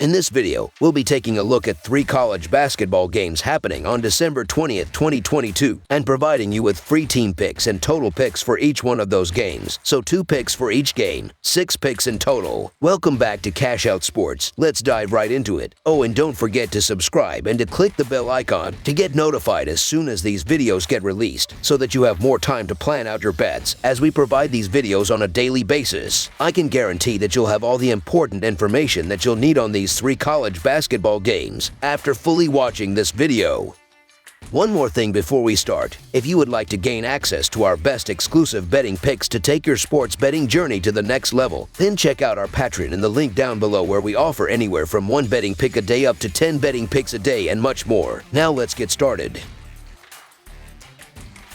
In this video, we'll be taking a look at 3 college basketball games happening on December 20th, 2022, and providing you with free team picks and total picks for each one of those games. So 2 picks for each game, 6 picks in total. Welcome back to Cash Out Sports. Let's dive right into it. Oh, and don't forget to subscribe and to click the bell icon to get notified as soon as these videos get released, so that you have more time to plan out your bets as we provide these videos on a daily basis. I can guarantee that you'll have all the important information that you'll need on these 3 college basketball games after fully watching this video. One more thing before we start. If you would like to gain access to our best exclusive betting picks to take your sports betting journey to the next level, then check out our Patreon in the link down below, where we offer anywhere from 1 betting pick a day up to 10 betting picks a day and much more. Now let's get started.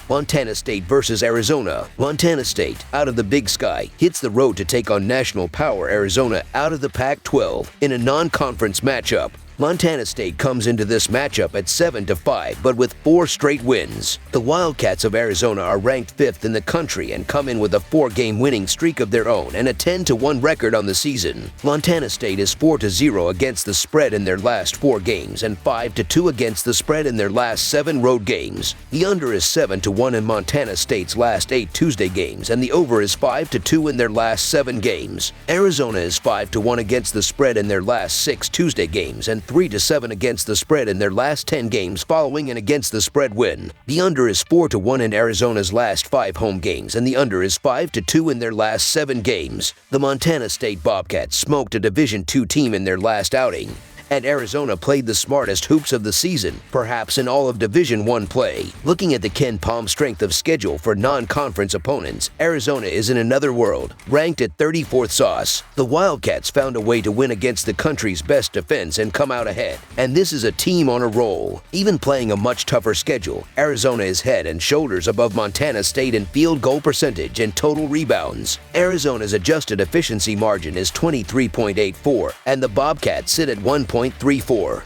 Montana State versus Arizona. Montana State, out of the Big Sky, hits the road to take on national power Arizona out of the Pac-12 in a non-conference matchup. Montana State comes into this matchup at 7-5, but with 4 straight wins. The Wildcats of Arizona are ranked 5th in the country and come in with a 4-game winning streak of their own and a 10-1 record on the season. Montana State is 4-0 against the spread in their last 4 games and 5-2 against the spread in their last 7 road games. The under is 7-1 in Montana State's last 8 Tuesday games, and the over is 5-2 in their last 7 games. Arizona is 5-1 against the spread in their last 6 Tuesday games and 3-7 against the spread in their last 10 games following an against the spread win. The under is 4-1 in Arizona's last 5 home games, and the under is 5-2 in their last 7 games. The Montana State Bobcats smoked a Division II team in their last outing, and Arizona played the smartest hoops of the season, perhaps in all of Division I play. Looking at the Ken Palm strength of schedule for non-conference opponents, Arizona is in another world, ranked at 34th sauce. The Wildcats found a way to win against the country's best defense and come out ahead, and this is a team on a roll. Even playing a much tougher schedule, Arizona is head and shoulders above Montana State in field goal percentage and total rebounds. Arizona's adjusted efficiency margin is 23.84, and the Bobcats sit at 1.34.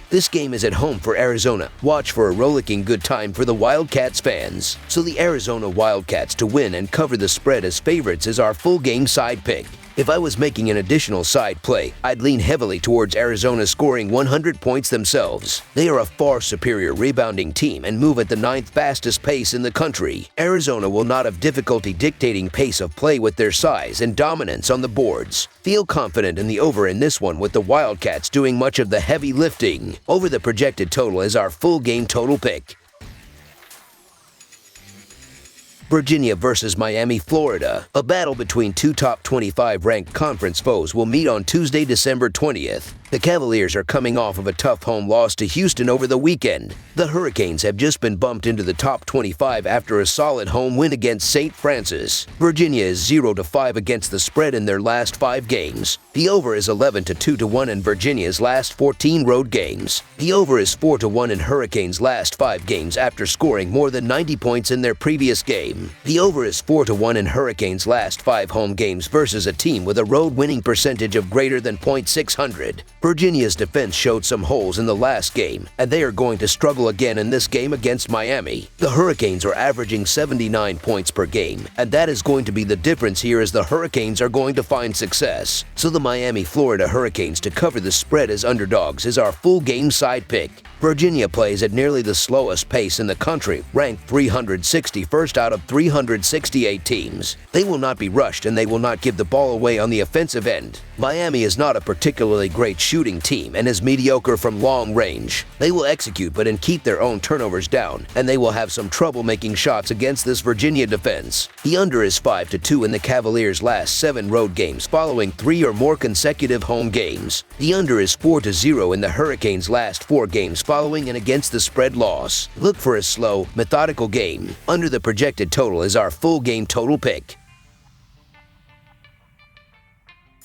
This game is at home for Arizona. Watch for a rollicking good time for the Wildcats fans. So the Arizona Wildcats to win and cover the spread as favorites is our full game side pick. If I was making an additional side play, I'd lean heavily towards Arizona scoring 100 points themselves. They are a far superior rebounding team and move at the 9th fastest pace in the country. Arizona will not have difficulty dictating pace of play with their size and dominance on the boards. Feel confident in the over in this one, with the Wildcats doing much of the heavy lifting. Over the projected total is our full game total pick. Virginia versus Miami, Florida. A battle between 2 top 25 ranked conference foes will meet on Tuesday, December 20th. The Cavaliers are coming off of a tough home loss to Houston over the weekend. The Hurricanes have just been bumped into the top 25 after a solid home win against St. Francis. Virginia is 0-5 against the spread in their last 5 games. The over is 11-2-1 in Virginia's last 14 road games. The over is 4-1 in Hurricanes' last 5 games after scoring more than 90 points in their previous game. The over is 4-1 in Hurricanes' last 5 home games versus a team with a road winning percentage of greater than .600. Virginia's defense showed some holes in the last game, and they are going to struggle again in this game against Miami. The Hurricanes are averaging 79 points per game, and that is going to be the difference here, as the Hurricanes are going to find success. So the Miami, Florida Hurricanes to cover the spread as underdogs is our full game side pick. Virginia plays at nearly the slowest pace in the country, ranked 361st out of 368 teams. They will not be rushed, and they will not give the ball away on the offensive end. Miami is not a particularly great shooting team and is mediocre from long range. They will execute but keep their own turnovers down, and they will have some trouble making shots against this Virginia defense. The under is 5-2 in the Cavaliers' last 7 road games following 3 or more consecutive home games. The under is 4-0 in the Hurricanes' last 4 games following an against the spread loss. Look for a slow, methodical game. Under the projected total is our full game total pick.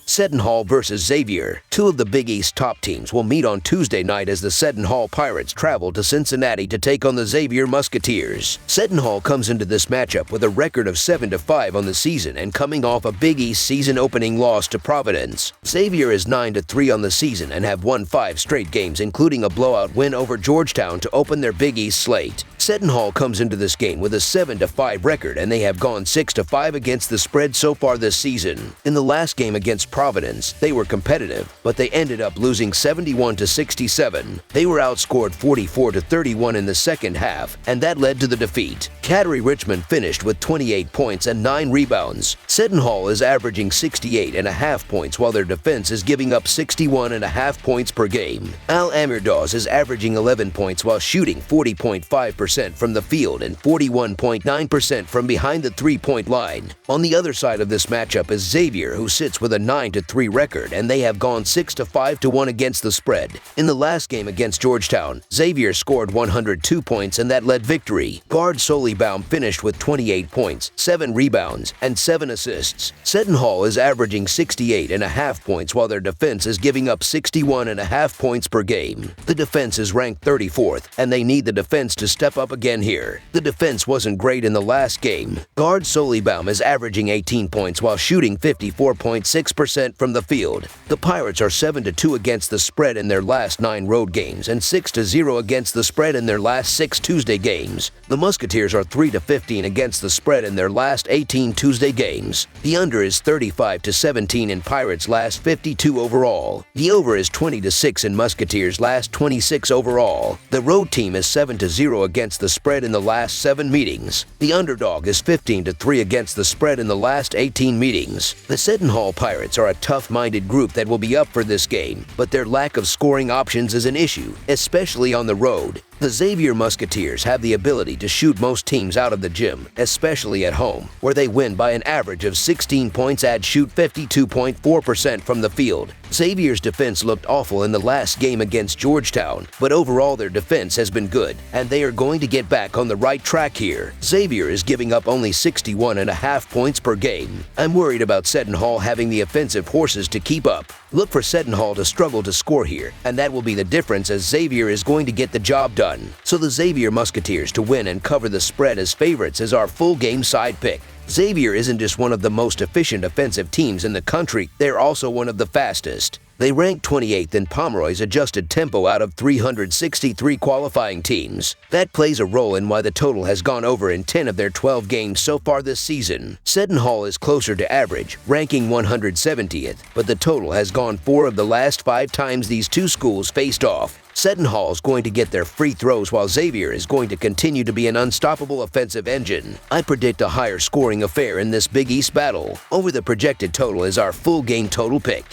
Seton versus Xavier. 2 of the Big East top teams will meet on Tuesday night as the Seton Pirates travel to Cincinnati to take on the Xavier Musketeers. Seton comes into this matchup with a record of 7-5 on the season and coming off a Big East season-opening loss to Providence. Xavier is 9-3 on the season and have won 5 straight games, including a blowout win over Georgetown to open their Big East slate. Seton comes into this game with a 7-5 record, and they have gone 6-5 against the spread so far this season. In the last game against Providence. They were competitive, but they ended up losing 71-67. They were outscored 44-31 in the second half, and that led to the defeat. Cattery Richmond finished with 28 points and 9 rebounds. Seton Hall is averaging 68.5 points while their defense is giving up 61.5 points per game. Al Amirdaz is averaging 11 points while shooting 40.5% from the field and 41.9% from behind the three-point line. On the other side of this matchup is Xavier, who sits with a 9-3 record, and they have gone 6-5-1 against the spread. In the last game against Georgetown, Xavier scored 102 points and that led victory. Guard Solibaum finished with 28 points, 7 rebounds, and 7 assists. Seton Hall is averaging 68.5 points while their defense is giving up 61.5 points per game. The defense is ranked 34th, and they need the defense to step up again here. The defense wasn't great in the last game. Guard Solibaum is averaging 18 points while shooting 54.6% from the field. The Pirates are 7-2 against the spread in their last 9 road games and 6-0 against the spread in their last 6 Tuesday games. The Musketeers are 3-15 against the spread in their last 18 Tuesday games. The under is 35-17 in Pirates' last 52 overall. The over is 20-6 in Musketeers' last 26 overall. The road team is 7-0 against the spread in the last 7 meetings. The underdog is 15-3 against the spread in the last 18 meetings. The Seton Hall Pirates are a tough-minded group that will be up for this game, but their lack of scoring options is an issue, especially on the road. The Xavier Musketeers have the ability to shoot most teams out of the gym, especially at home, where they win by an average of 16 points and shoot 52.4% from the field. Xavier's defense looked awful in the last game against Georgetown, but overall their defense has been good, and they are going to get back on the right track here. Xavier is giving up only 61.5 points per game. I'm worried about Seton Hall having the offensive horses to keep up. Look for Seton Hall to struggle to score here, and that will be the difference as Xavier is going to get the job done. So the Xavier Musketeers to win and cover the spread as favorites is our full game side pick. Xavier isn't just one of the most efficient offensive teams in the country, they're also one of the fastest. They rank 28th in Pomeroy's adjusted tempo out of 363 qualifying teams. That plays a role in why the total has gone over in 10 of their 12 games so far this season. Seton Hall is closer to average, ranking 170th, but the total has gone 4 of the last 5 times these two schools faced off. Seton Hall is going to get their free throws while Xavier is going to continue to be an unstoppable offensive engine. I predict a higher scoring affair in this Big East battle. Over the projected total is our full game total pick.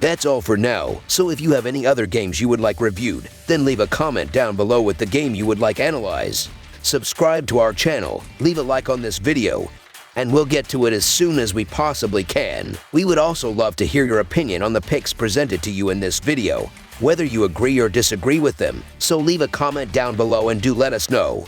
That's all for now, so if you have any other games you would like reviewed, then leave a comment down below with the game you would like analyzed. Subscribe to our channel, leave a like on this video, and we'll get to it as soon as we possibly can. We would also love to hear your opinion on the picks presented to you in this video, whether you agree or disagree with them, so leave a comment down below and do let us know.